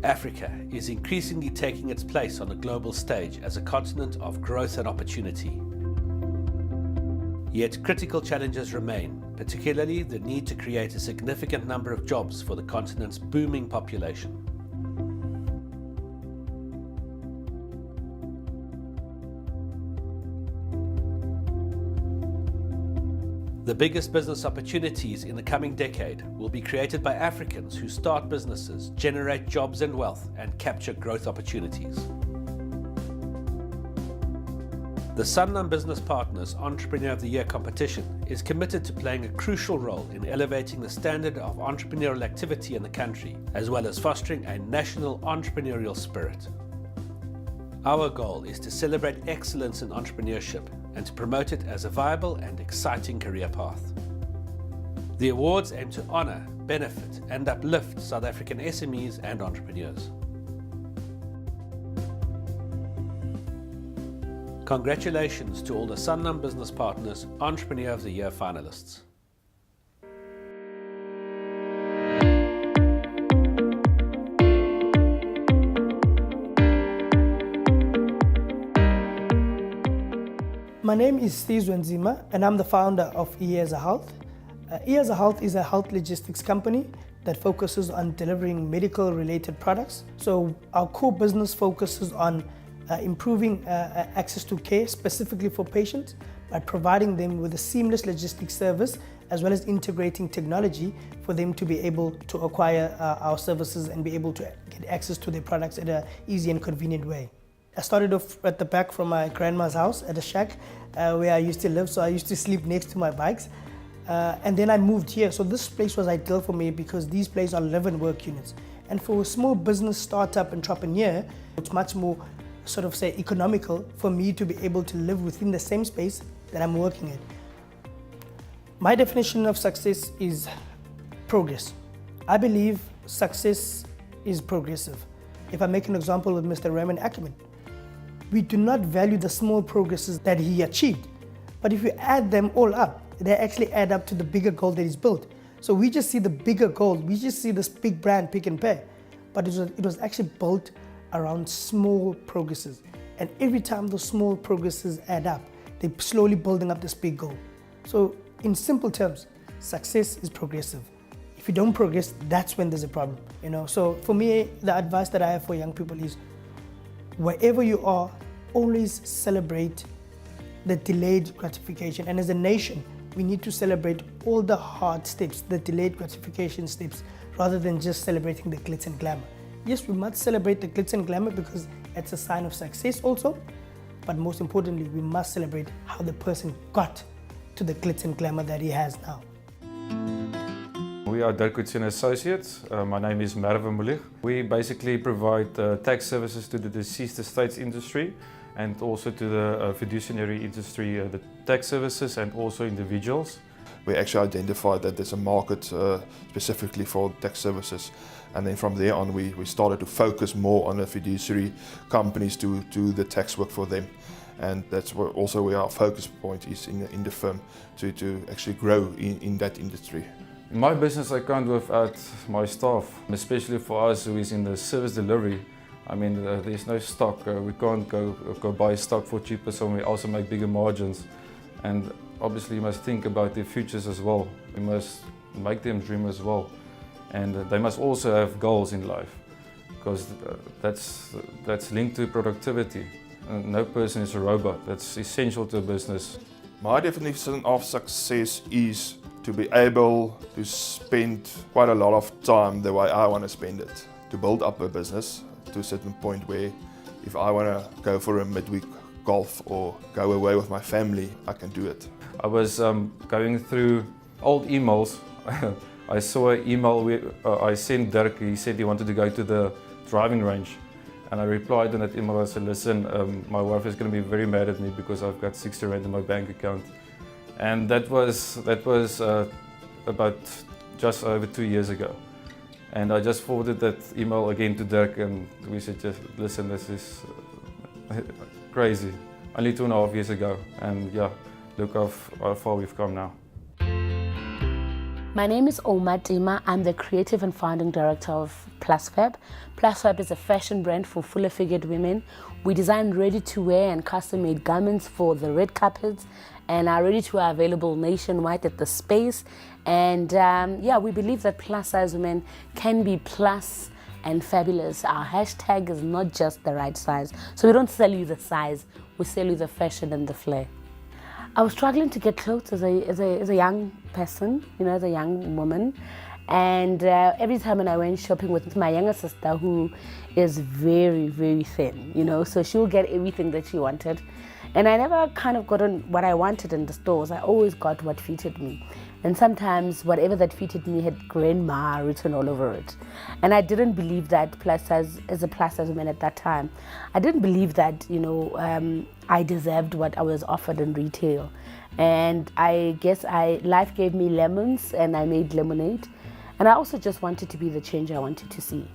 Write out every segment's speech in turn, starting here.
Africa is increasingly taking its place on the global stage as a continent of growth and opportunity. Yet critical challenges remain, particularly the need to create a significant number of jobs for the continent's booming population. The biggest business opportunities in the coming decade will be created by Africans who start businesses, generate jobs and wealth, and capture growth opportunities. The Sanlam Business Partners Entrepreneur of the Year competition is committed to playing a crucial role in elevating the standard of entrepreneurial activity in the country, as well as fostering a national entrepreneurial spirit. Our goal is to celebrate excellence in entrepreneurship and to promote it as a viable and exciting career path. The awards aim to honour, benefit and uplift South African SMEs and entrepreneurs. Congratulations to all the Sanlam Business Partners Entrepreneur of the Year finalists. My name is Steve Zwenzima and I'm the founder of Iyeza Health. Iyeza Health is a health logistics company that focuses on delivering medical related products. So our core business focuses on improving access to care specifically for patients by providing them with a seamless logistics service as well as integrating technology for them to be able to acquire our services and be able to get access to their products in an easy and convenient way. I started off at the back from my grandma's house at a shack where I used to live, so I used to sleep next to my bikes. And then I moved here, so this place was ideal for me because these places are live and work units. And for a small business startup entrepreneur, it's much more sort of say economical for me to be able to live within the same space that I'm working in. My definition of success is progress. I believe success is progressive. If I make an example with Mr. Raymond Ackerman, we do not value the small progresses that he achieved. But if you add them all up, they actually add up to the bigger goal that he's built. So we just see the bigger goal, we just see this big brand, Pick n Pay. But it was actually built around small progresses. And every time those small progresses add up, they're slowly building up this big goal. So in simple terms, success is progressive. If you don't progress, that's when there's a problem. So for me, the advice that I have for young people is, wherever you are, always celebrate the delayed gratification. And as a nation, we need to celebrate all the hard steps, the delayed gratification steps, rather than just celebrating the glitz and glamour. Yes, we must celebrate the glitz and glamour because it's a sign of success also, but most importantly, we must celebrate how the person got to the glitz and glamour that he has now. We are Dirk Coetzee & Associates. My name is Mervin Mulig. We basically provide tax services to the deceased estates industry and also to the fiduciary industry, the tax services and also individuals. We actually identified that there's a market specifically for tax services, and then from there on we started to focus more on the fiduciary companies to do the tax work for them. And that's also where our focus point is in the firm, to actually grow in that industry. In my business, I can't without my staff, especially for us who is in the service delivery. I mean, there's no stock. We can't go buy stock for cheaper, so we also make bigger margins. And obviously, you must think about their futures as well. We must make them dream as well. And they must also have goals in life, because that's linked to productivity. No person is a robot. That's essential to a business. My definition of success is to be able to spend quite a lot of time the way I want to spend it, to build up a business to a certain point where if I want to go for a midweek golf or go away with my family, I can do it. I was going through old emails. I saw an email where I sent Dirk. He said he wanted to go to the driving range. And I replied on that email, I said, listen, my wife is going to be very mad at me because I've got 60 rand in my bank account. And that was about just over 2 years ago. And I just forwarded that email again to Dirk, and we said, just listen, this is crazy. Only 2.5 years ago, and yeah, look how far we've come now. My name is Oma Tima. I'm the creative and founding director of PlusFab. PlusFab is a fashion brand for fuller figured women. We design ready-to-wear and custom-made garments for the red carpets, and our ready-to-wear are available nationwide at the space. And we believe that plus-size women can be plus and fabulous. Our hashtag is not just the right size. So we don't sell you the size, we sell you the fashion and the flair. I was struggling to get clothes as a young person, as a young woman. And every time when I went shopping with my younger sister, who is very, very thin, so she will get everything that she wanted. And I never kind of got on what I wanted in the stores. I always got what fitted me. And sometimes whatever that fitted me had grandma written all over it. And I didn't believe that as a plus size woman at that time, I didn't believe that, I deserved what I was offered in retail. And I guess life gave me lemons and I made lemonade. And I also just wanted to be the change I wanted to see.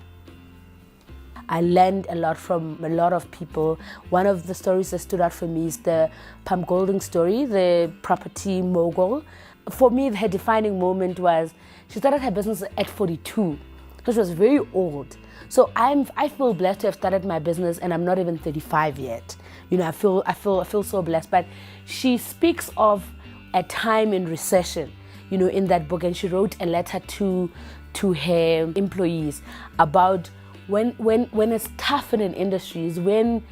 I learned a lot from a lot of people. One of the stories that stood out for me is the Pam Golding story, the property mogul. For me, her defining moment was she started her business at 42, so she was very old. So I feel blessed to have started my business, and I'm not even 35 yet. I feel so blessed. But she speaks of a time in recession, in that book, and she wrote a letter to her employees about when it's tough in an industry is when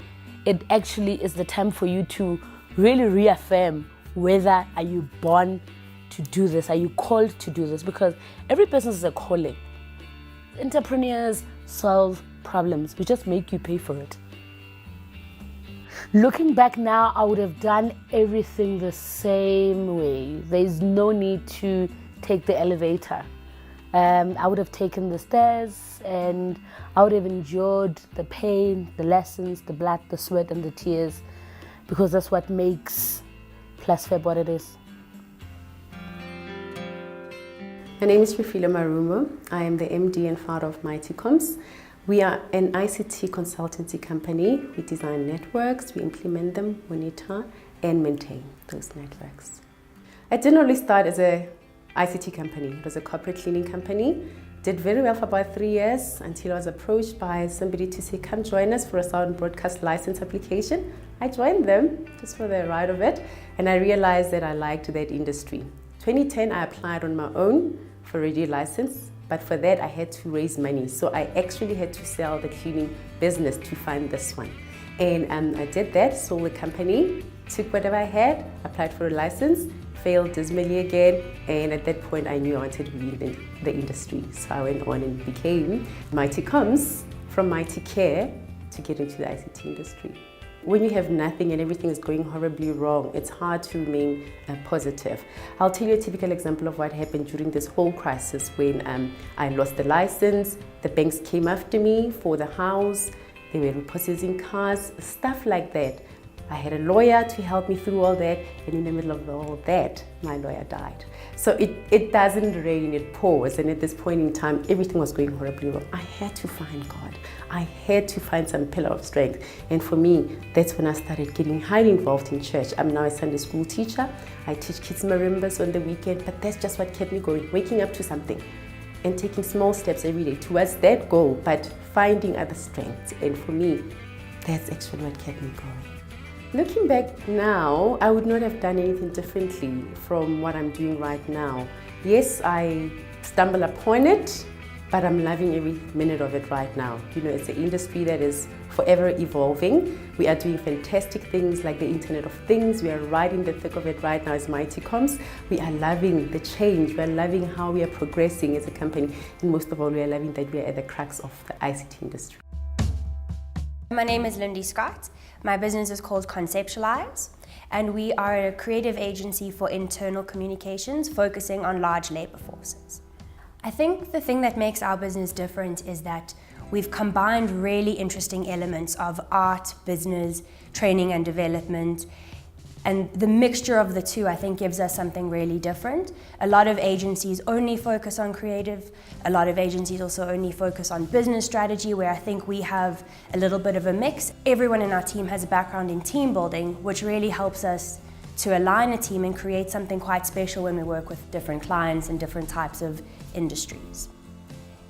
it actually is the time for you to really reaffirm whether are you born to do this, are you called to do this, because every business is a calling. Entrepreneurs solve problems, we just make you pay for it. Looking back now, I would have done everything the same way. There's no need to take the elevator. I would have taken the stairs, and I would have endured the pain, the lessons, the blood, the sweat, and the tears, because that's what makes PlusFab what it is. My name is Refilwe Marumo. I am the MD and founder of Mighty Comms. We are an ICT consultancy company. We design networks, we implement them, monitor, and maintain those networks. I didn't really start as an ICT company. It was a corporate cleaning company. Did very well for about 3 years until I was approached by somebody to say, come join us for a sound broadcast license application. I joined them just for the ride of it, and I realized that I liked that industry. 2010, I applied on my own for a radio license, but for that I had to raise money. So I actually had to sell the cleaning business to find this one. And I did that, sold the company, took whatever I had, applied for a license, failed dismally again, and at that point I knew I wanted to be in the industry. So I went on and became Mighty Comms, from Mighty Care to get into the ICT industry. When you have nothing and everything is going horribly wrong, it's hard to remain positive. I'll tell you a typical example of what happened during this whole crisis when I lost the license, the banks came after me for the house, they were repossessing cars, stuff like that. I had a lawyer to help me through all that, and in the middle of all that, my lawyer died. So it doesn't rain, it pours, and at this point in time, everything was going horribly wrong. I had to find God. I had to find some pillar of strength. And for me, that's when I started getting highly involved in church. I'm now a Sunday school teacher. I teach kids marimbas on the weekend, but that's just what kept me going, waking up to something and taking small steps every day towards that goal, but finding other strengths. And for me, that's actually what kept me going. Looking back now, I would not have done anything differently from what I'm doing right now. Yes, I stumble upon it, but I'm loving every minute of it right now. It's an industry that is forever evolving. We are doing fantastic things like the Internet of Things. We are right in the thick of it right now as Mighty Comms. We are loving the change. We are loving how we are progressing as a company. And most of all, we are loving that we are at the crux of the ICT industry. My name is Lindy Scott. My business is called Conceptualize, and we are a creative agency for internal communications focusing on large labor forces. I think the thing that makes our business different is that we've combined really interesting elements of art, business, training and development, and the mixture of the two I think gives us something really different. A lot of agencies only focus on creative, a lot of agencies also only focus on business strategy, where I think we have a little bit of a mix. Everyone in our team has a background in team building, which really helps us to align a team and create something quite special when we work with different clients in different types of industries.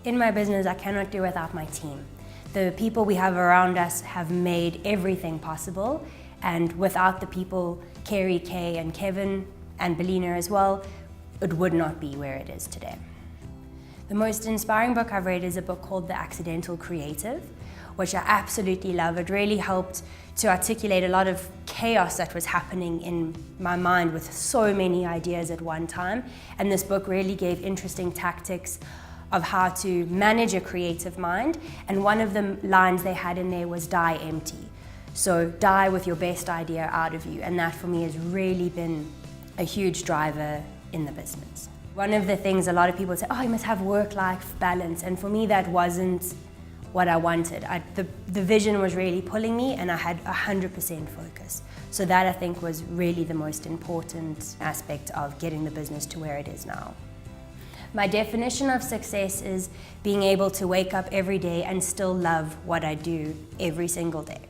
In my business, I cannot do without my team. The people we have around us have made everything possible, and without the people, Kerry, Kay, and Kevin, and Belina as well, it would not be where it is today. The most inspiring book I've read is a book called The Accidental Creative, which I absolutely love. It really helped to articulate a lot of chaos that was happening in my mind with so many ideas at one time. And this book really gave interesting tactics of how to manage a creative mind. And one of the lines they had in there was die empty. So die with your best idea out of you. And that for me has really been a huge driver in the business. One of the things a lot of people say, oh, you must have work-life balance. And for me, that wasn't what I wanted. The vision was really pulling me, and I had 100% focus. So that, I think, was really the most important aspect of getting the business to where it is now. My definition of success is being able to wake up every day and still love what I do every single day.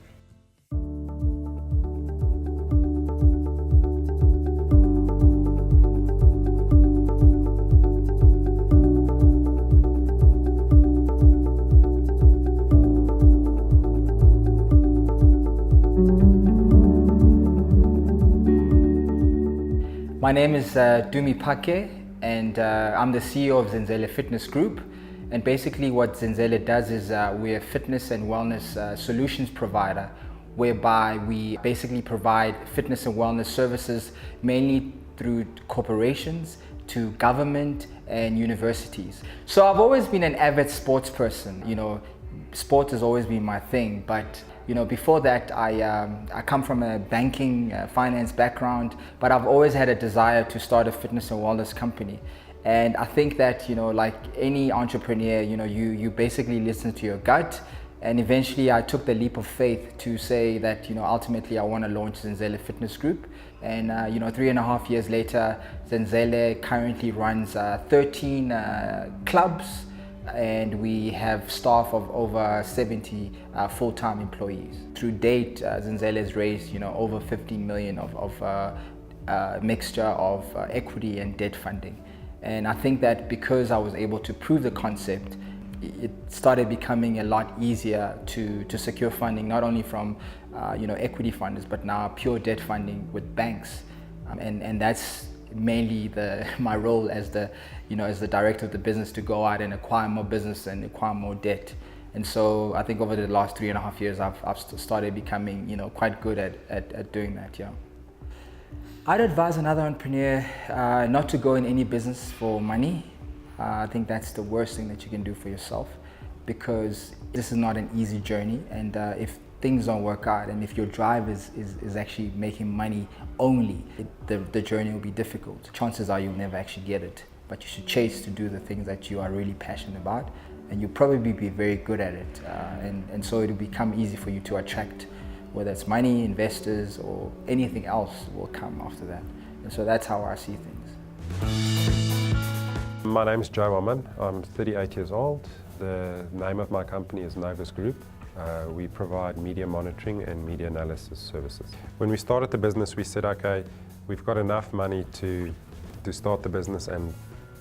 My name is Dumi Pake, and I'm the CEO of Zenzele Fitness Group. And basically what Zenzele does is we're a fitness and wellness solutions provider, whereby we basically provide fitness and wellness services mainly through corporations, to government and universities. So I've always been an avid sports person. You know, sport has always been my thing, but you know, before that, I come from a banking, finance background, but I've always had a desire to start a fitness and wellness company. And I think that, you know, like any entrepreneur, you know, you basically listen to your gut. And eventually I took the leap of faith to say that, you know, ultimately I want to launch Zenzele Fitness Group. And, you know, 3.5 years later, Zenzele currently runs 13 clubs, and we have staff of over 70 full-time employees. Through date, Zenzele has raised, you know, over 15 million of mixture of equity and debt funding. And I think that because I was able to prove the concept, it started becoming a lot easier to secure funding, not only from you know, equity funders, but now pure debt funding with banks. And that's mainly my role as the, you know, as the director of the business, to go out and acquire more business and acquire more debt. And so I think over the last 3.5 years, I've started becoming, you know, quite good at doing that. Yeah. I'd advise another entrepreneur not to go in any business for money. I think that's the worst thing that you can do for yourself, because this is not an easy journey. And if things don't work out, and if your drive is actually making money only, the journey will be difficult. Chances are you'll never actually get it, but you should chase to do the things that you are really passionate about, and you'll probably be very good at it. And so it'll become easy for you to attract, whether it's money, investors, or anything else will come after that. And so that's how I see things. My name is Joe Wamman. I'm 38 years old. The name of my company is Novus Group. We provide media monitoring and media analysis services. When we started the business, we said, okay, we've got enough money to start the business and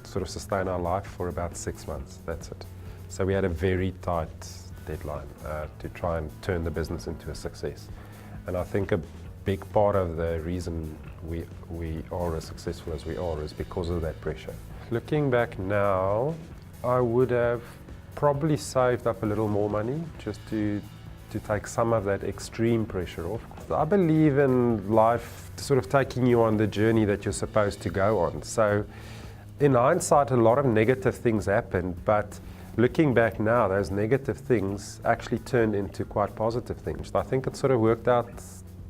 sort of sustain our life for about 6 months. That's it. So we had a very tight deadline to try and turn the business into a success. And I think a big part of the reason we are as successful as we are is because of that pressure. Looking back now, I would have probably saved up a little more money just to take some of that extreme pressure off. I believe in life sort of taking you on the journey that you're supposed to go on. So in hindsight, a lot of negative things happened, but looking back now, those negative things actually turned into quite positive things. I think it sort of worked out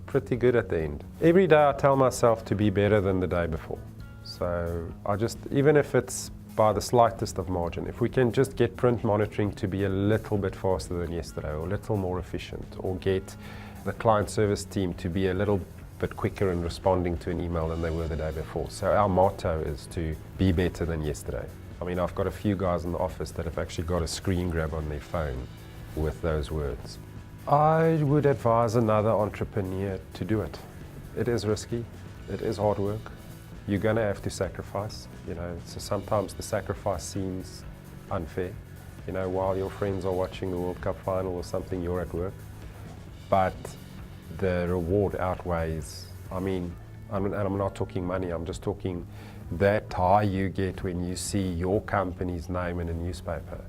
pretty good at the end. Every day I tell myself to be better than the day before. So I just, even if it's by the slightest of margin, if we can just get print monitoring to be a little bit faster than yesterday, or a little more efficient, or get the client service team to be a little bit quicker in responding to an email than they were the day before. So our motto is to be better than yesterday. I mean, I've got a few guys in the office that have actually got a screen grab on their phone with those words. I would advise another entrepreneur to do it. It is risky. it is hard work. You're gonna have to sacrifice, you know, so sometimes the sacrifice seems unfair. You know, while your friends are watching the World Cup final or something, you're at work. But the reward outweighs, I mean, and I'm not talking money, I'm just talking that high you get when you see your company's name in a newspaper,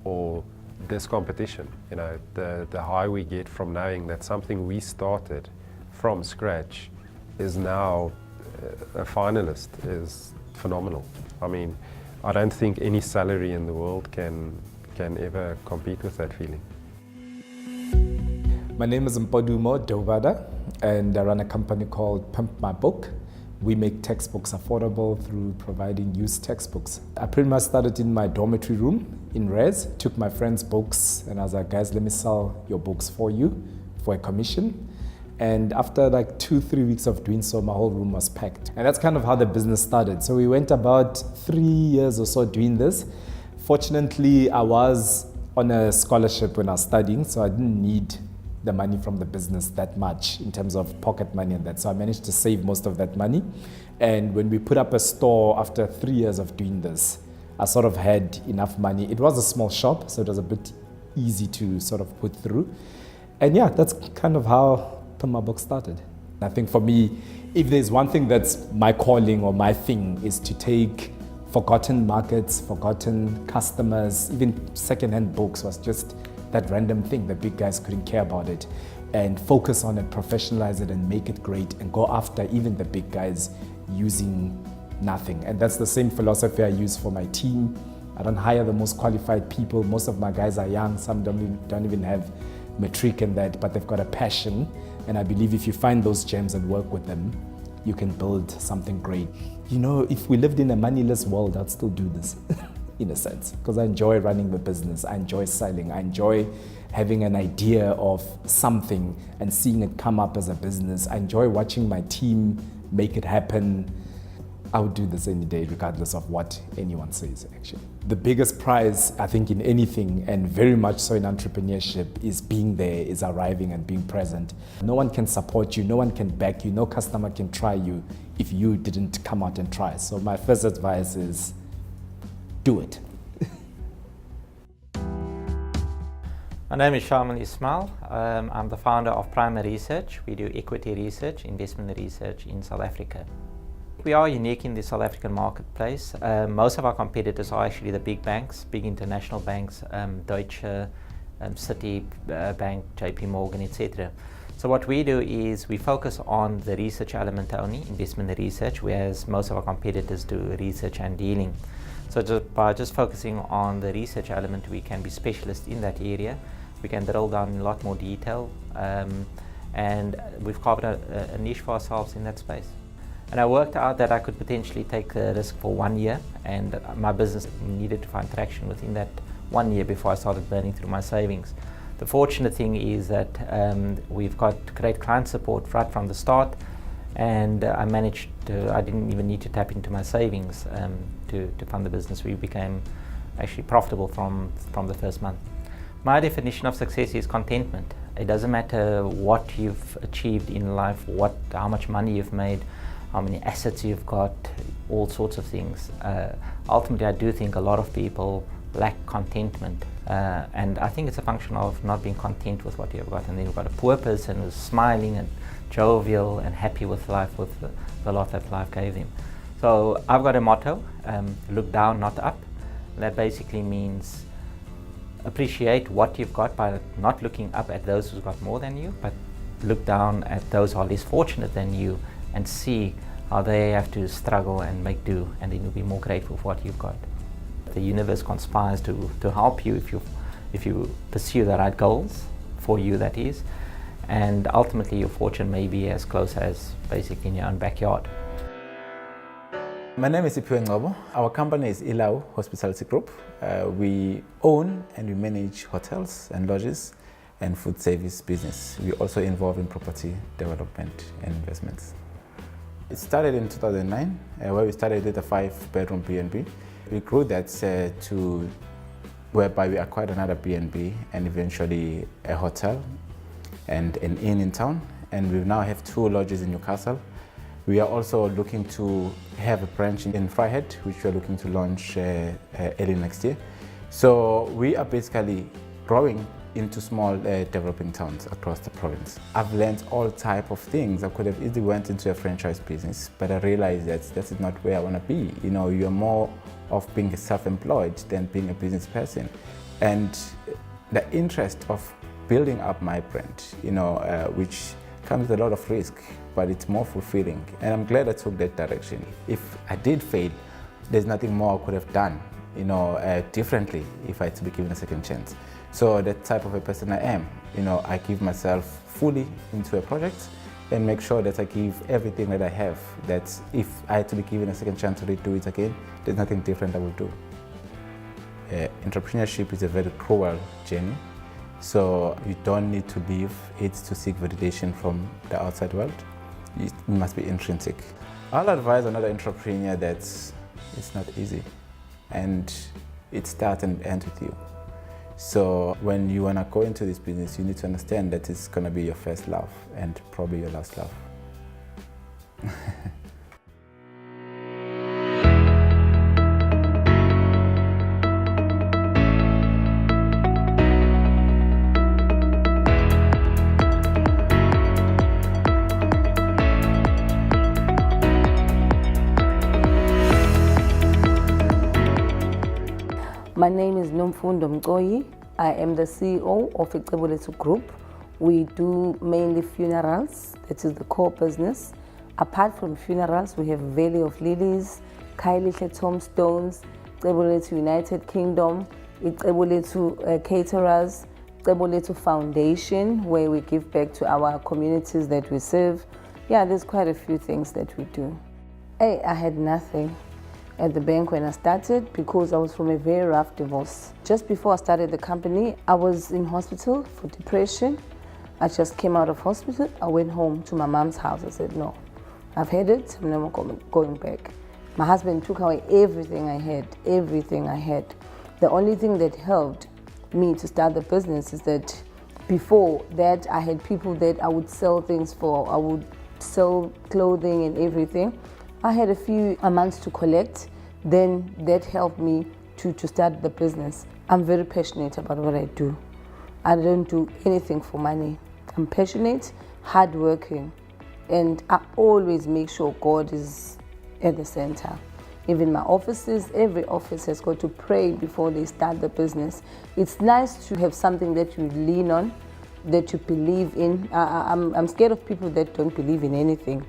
or this competition, you know, the high we get from knowing that something we started from scratch is now a finalist is phenomenal. I mean, I don't think any salary in the world can ever compete with that feeling. My name is Mpodumo Dovada, and I run a company called Pimp My Book. We make textbooks affordable through providing used textbooks. I pretty much started in my dormitory room in Res, took my friends' books, and I was like, guys, let me sell your books for you for a commission. And after like 2-3 weeks of doing so, my whole room was packed. And that's kind of how the business started. So we went about 3 years or so doing this. Fortunately, I was on a scholarship when I was studying, so I didn't need the money from the business that much in terms of pocket money and that. So I managed to save most of that money. And when we put up a store after 3 years of doing this, I sort of had enough money. It was a small shop, so it was a bit easy to sort of put through. And yeah, that's kind of how Pimp My Book started. I think for me, if there's one thing that's my calling or my thing, is to take forgotten markets, forgotten customers, even secondhand books was just that random thing. The big guys couldn't care about it, and focus on it, professionalize it, and make it great, and go after even the big guys using nothing. And that's the same philosophy I use for my team. I don't hire the most qualified people. Most of my guys are young. Some don't even have matric and that, but they've got a passion. And I believe if you find those gems and work with them, you can build something great. You know, if we lived in a moneyless world, I'd still do this in a sense, because I enjoy running the business. I enjoy selling. I enjoy having an idea of something and seeing it come up as a business. I enjoy watching my team make it happen. I would do this any day, regardless of what anyone says, actually. The biggest prize, I think, in anything, and very much so in entrepreneurship, is being there, is arriving and being present. No one can support you, no one can back you, no customer can try you if you didn't come out and try. So my first advice is, do it. My name is Shaman Ismail. I'm the founder of Primer Research. We do equity research, investment research in South Africa. We are unique in the South African marketplace. Most of our competitors are actually the big banks, big international banks, Deutsche, Citi Bank, JP Morgan, etc. So what we do is we focus on the research element only, investment research, whereas most of our competitors do research and dealing. So by just focusing on the research element, we can be specialists in that area. We can drill down in a lot more detail, and we've carved a niche for ourselves in that space. And I worked out that I could potentially take a risk for 1 year, and my business needed to find traction within that 1 year before I started burning through my savings. The fortunate thing is that we've got great client support right from the start, and I didn't even need to tap into my savings to fund the business. We became actually profitable from the first month. My definition of success is contentment. It doesn't matter what you've achieved in life, how much money you've made, how many assets you've got, all sorts of things. Ultimately, I do think a lot of people lack contentment, and I think it's a function of not being content with what you've got. And then you've got a poor person who's smiling and jovial and happy with life, with the lot that life gave him. So I've got a motto, look down, not up. And that basically means appreciate what you've got by not looking up at those who've got more than you, but look down at those who are less fortunate than you and see how they have to struggle and make do, and then you'll be more grateful for what you've got. The universe conspires to help you if you pursue the right goals, for you that is, and ultimately your fortune may be as close as basically in your own backyard. My name is Iphiwe Ngcobo. Our company is Ilau Hospitality Group. We own and we manage hotels and lodges and food service business. We also involve in property development and investments. It started in 2009, where we started with a 5-bedroom B&B. We grew that to whereby we acquired another B&B and eventually a hotel and an inn in town. And we now have 2 lodges in Newcastle. We are also looking to have a branch in Vryheid, which we are looking to launch early next year. So we are basically growing into small developing towns across the province. I've learned all type of things. I could have easily went into a franchise business, but I realized that that is not where I want to be. You know, you're more of being self-employed than being a business person. And the interest of building up my brand, you know, which comes with a lot of risk, but it's more fulfilling. And I'm glad I took that direction. If I did fail, there's nothing more I could have done, you know, differently if I had to be given a second chance. So that type of a person I am, you know, I give myself fully into a project and make sure that I give everything that I have, that if I had to be given a second chance to redo it again, there's nothing different I will do. Entrepreneurship is a very cruel journey, so you don't need to leave it to seek validation from the outside world. It must be intrinsic. I'll advise another entrepreneur that it's not easy, and it starts and ends with you. So when you want to go into this business, you need to understand that it's going to be your first love and probably your last love. My name is Nomfundo Mkoyi. I am the CEO of Ixebulethu Group. We do mainly funerals. That is the core business. Apart from funerals, we have Valley of Lilies, Khayelihle Tombstones, Ixebulethu United Kingdom, Ixebulethu Caterers, Ixebulethu Foundation, where we give back to our communities that we serve. Yeah, there's quite a few things that we do. Hey, I had nothing at the bank when I started because I was from a very rough divorce. Just before I started the company, I was in hospital for depression. I just came out of hospital. I went home to my mom's house. I said, no, I've had it, I'm never going back. My husband took away everything I had, everything I had. The only thing that helped me to start the business is that before that, I had people that I would sell things for. I would sell clothing and everything. I had a few amounts to collect, then that helped me to start the business. I'm very passionate about what I do. I don't do anything for money. I'm passionate, hardworking, and I always make sure God is at the center. Even my offices, every office has got to pray before they start the business. It's nice to have something that you lean on, that you believe in. I'm scared of people that don't believe in anything.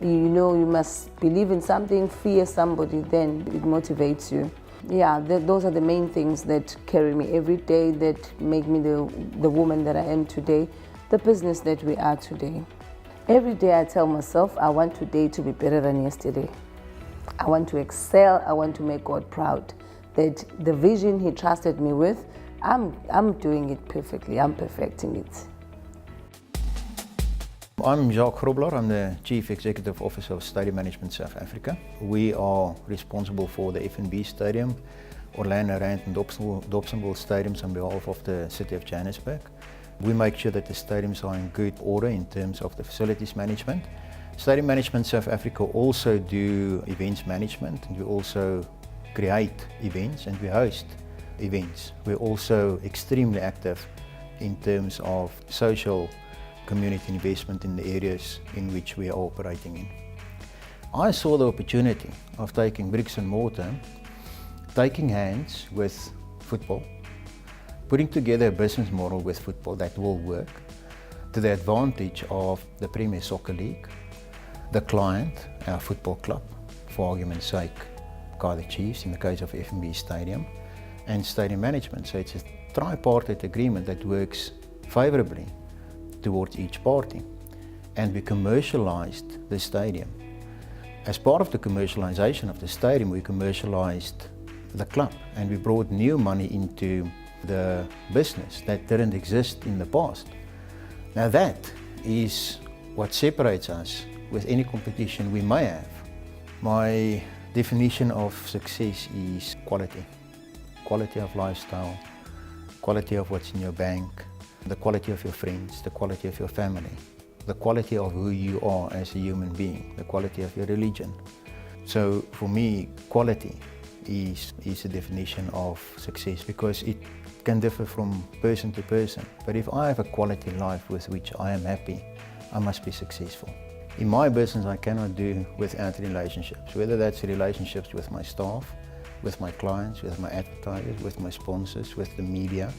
You know, you must believe in something, fear somebody, then it motivates you. Yeah, those are the main things that carry me every day, that make me the woman that I am today, the business that we are today. Every day I tell myself, I want today to be better than yesterday. I want to excel, I want to make God proud. That the vision He trusted me with, I'm doing it perfectly, I'm perfecting it. I'm Jacques Grobler, I'm the Chief Executive Officer of Stadium Management South Africa. We are responsible for the FNB Stadium, Orlando Rand and Dobsonville Stadiums on behalf of the City of Johannesburg. We make sure that the stadiums are in good order in terms of the facilities management. Stadium Management South Africa also do events management, and we also create events and we host events. We're also extremely active in terms of social community investment in the areas in which we are operating in. I saw the opportunity of taking bricks and mortar, taking hands with football, putting together a business model with football that will work to the advantage of the Premier Soccer League, the client, our football club, for argument's sake, Kaizer Chiefs in the case of FNB Stadium, and stadium management. So it's a tripartite agreement that works favorably towards each party. And we commercialized the stadium. As part of the commercialization of the stadium, we commercialized the club and we brought new money into the business that didn't exist in the past. Now that is what separates us with any competition we may have. My definition of success is quality. Quality of lifestyle, quality of what's in your bank, the quality of your friends, the quality of your family. the quality of who you are as a human being, the quality of your religion. So for me, quality is a definition of success, because it can differ from person to person. But if I have a quality life with which I am happy, I must be successful. In my business, I cannot do without relationships, whether that's relationships with my staff, with my clients, with my advertisers, with my sponsors, with the media,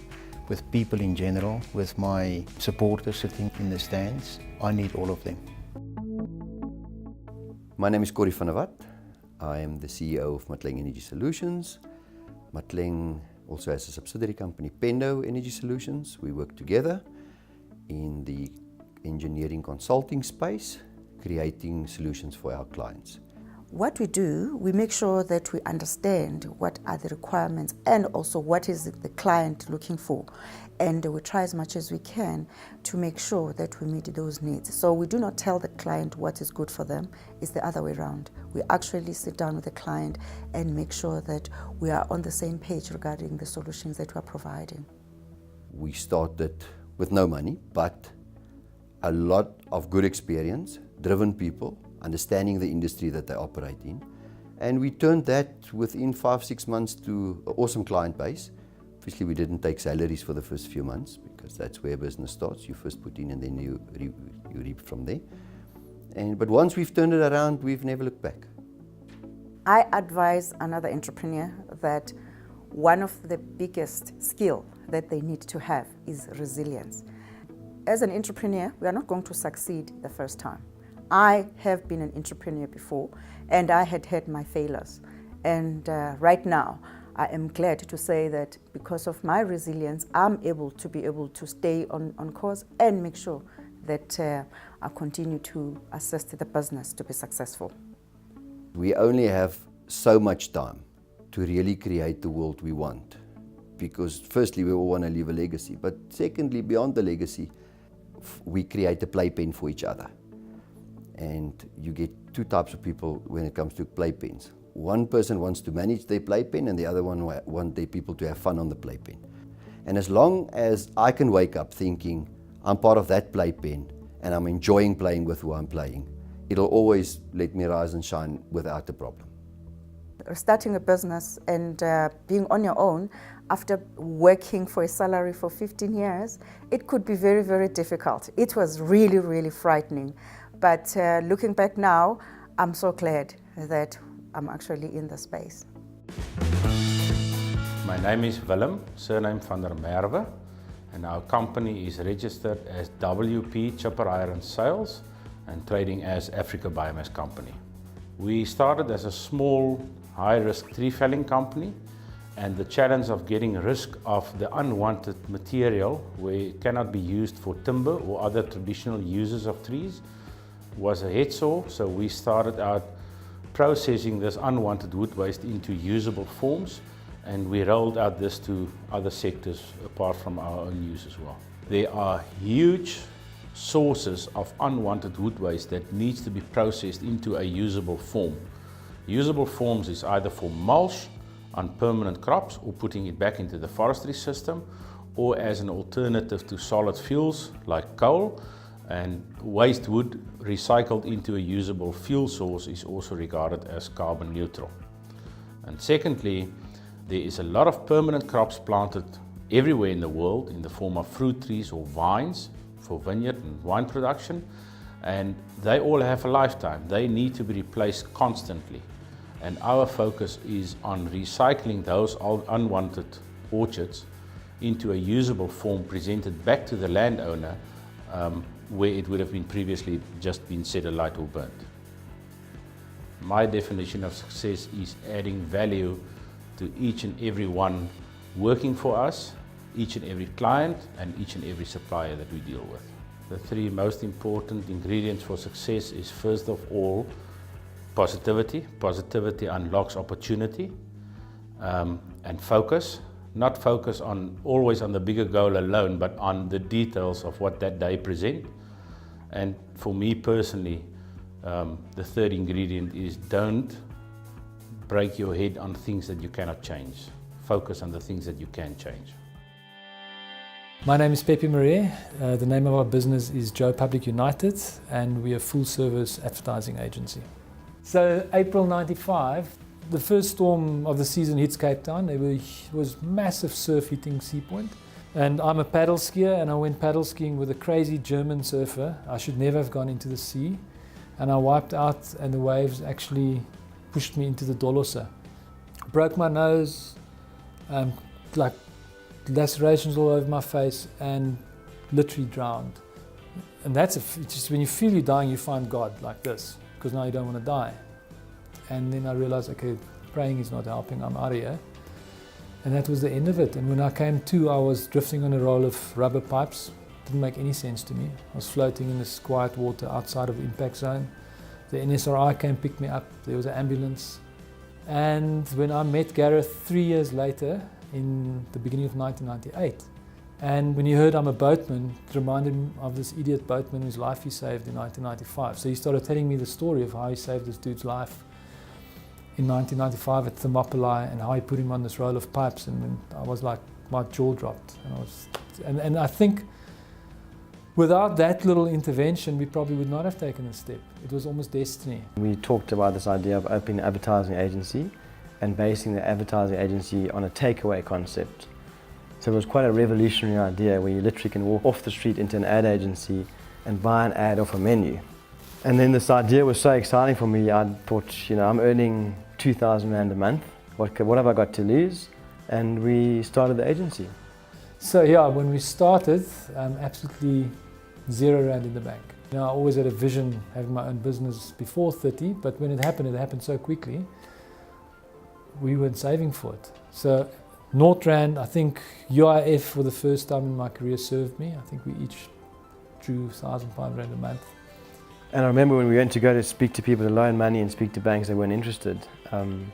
with people in general, with my supporters sitting in the stands. I need all of them. My name is Corrie van der Walt. I am the CEO of Matleng Energy Solutions. Matleng also has a subsidiary company, Pendo Energy Solutions. We work together in the engineering consulting space, creating solutions for our clients. What we do, we make sure that we understand what are the requirements and also what is the client looking for. And we try as much as we can to make sure that we meet those needs. So we do not tell the client what is good for them, it's the other way around. We actually sit down with the client and make sure that we are on the same page regarding the solutions that we are providing. We started with no money, but a lot of good experience, driven people, understanding the industry that they operate in. And we turned that within 5-6 months to an awesome client base. Obviously, we didn't take salaries for the first few months because that's where business starts. You first put in and then you reap from there. But once we've turned it around, we've never looked back. I advise another entrepreneur that one of the biggest skills that they need to have is resilience. As an entrepreneur, we are not going to succeed the first time. I have been an entrepreneur before, and I had my failures. And right now, I am glad to say that because of my resilience, I'm able to stay on course and make sure that I continue to assist the business to be successful. We only have so much time to really create the world we want. Because firstly, we all want to leave a legacy. But secondly, beyond the legacy, we create a playpen for each other. And you get two types of people when it comes to playpens. One person wants to manage their playpen and the other one wants their people to have fun on the playpen. And as long as I can wake up thinking I'm part of that playpen and I'm enjoying playing with who I'm playing, it'll always let me rise and shine without a problem. Starting a business and being on your own after working for a salary for 15 years, it could be very, very difficult. It was really, really frightening. But looking back now, I'm so glad that I'm actually in the space. My name is Willem, surname van der Merwe, and our company is registered as WP Chipper Iron Sales and trading as Africa Biomass Company. We started as a small, high-risk tree felling company, and the challenge of getting rid of the unwanted material where it cannot be used for timber or other traditional uses of trees was a head saw. So we started out processing this unwanted wood waste into usable forms, and we rolled out this to other sectors apart from our own use as well. There are huge sources of unwanted wood waste that needs to be processed into a usable form. Usable forms is either for mulch on permanent crops or putting it back into the forestry system, or as an alternative to solid fuels like coal. And waste wood recycled into a usable fuel source is also regarded as carbon neutral. And secondly, there is a lot of permanent crops planted everywhere in the world in the form of fruit trees or vines for vineyard and wine production, and they all have a lifetime. They need to be replaced constantly. And our focus is on recycling those unwanted orchards into a usable form presented back to the landowner where it would have been previously just been set alight or burnt. My definition of success is adding value to each and every one working for us, each and every client, and each and every supplier that we deal with. The three most important ingredients for success is, first of all, positivity. Positivity unlocks opportunity, and focus. Not focus always on the bigger goal alone, but on the details of what that day presents. And for me personally, the third ingredient is don't break your head on things that you cannot change. Focus on the things that you can change. My name is Pepe Marie. The name of our business is Joe Public United, and we are a full-service advertising agency. So April '95, the first storm of the season hits Cape Town. There was massive surf hitting Sea Point. And I'm a paddle skier, and I went paddle skiing with a crazy German surfer. I should never have gone into the sea. And I wiped out, and the waves actually pushed me into the Dolosa. Broke my nose, like lacerations all over my face, and literally drowned. And that's it's just when you feel you're dying, you find God like this, because now you don't want to die. And then I realized, okay, praying is not helping, I'm out of here. And that was the end of it. And when I came to, I was drifting on a roll of rubber pipes. Didn't make any sense to me. I was floating in this quiet water outside of the impact zone. The NSRI came, picked me up, there was an ambulance. And when I met Gareth 3 years later, in the beginning of 1998, and when he heard I'm a boatman, it reminded him of this idiot boatman whose life he saved in 1995. So he started telling me the story of how he saved this dude's life in 1995 at Thermopylae, and how he put him on this roll of pipes, and I was like, my jaw dropped. And I think without that little intervention, we probably would not have taken a step. It was almost destiny. We talked about this idea of opening an advertising agency and basing the advertising agency on a takeaway concept. So it was quite a revolutionary idea where you literally can walk off the street into an ad agency and buy an ad off a menu. And then this idea was so exciting for me, I thought, I'm earning 2,000 Rand a month. What have I got to lose? And we started the agency. So yeah, when we started, absolutely 0 Rand in the bank. I always had a vision having my own business before 30, but when it happened so quickly, we weren't saving for it. So North Rand, I think UIF for the first time in my career served me. I think we each drew 1,500 Rand a month. And I remember when we went to go to speak to people to loan money and speak to banks that weren't interested. And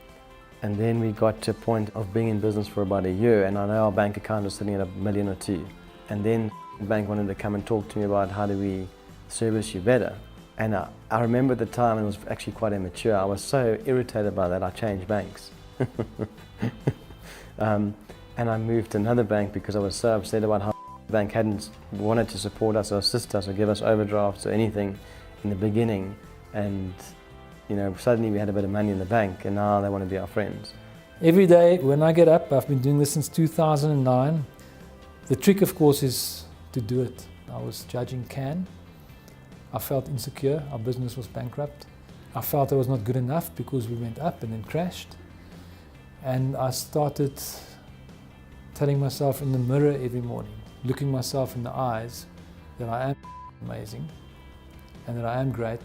then we got to a point of being in business for about a year, and I know our bank account was sitting at $1 million or $2 million. And then the bank wanted to come and talk to me about how do we service you better. And I remember at the time, and it was actually quite immature, I was so irritated by that I changed banks. And I moved to another bank because I was so upset about how the bank hadn't wanted to support us or assist us or give us overdrafts or anything in the beginning. And suddenly we had a bit of money in the bank, and now they want to be our friends. Every day when I get up, I've been doing this since 2009. The trick, of course, is to do it. I was judging Can. I felt insecure. Our business was bankrupt. I felt I was not good enough because we went up and then crashed. And I started telling myself in the mirror every morning, looking myself in the eyes, that I am amazing and that I am great,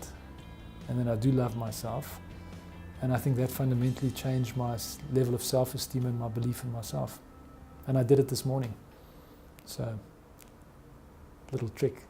and that I do love myself. And I think that fundamentally changed my level of self-esteem and my belief in myself. And I did it this morning. So, little trick.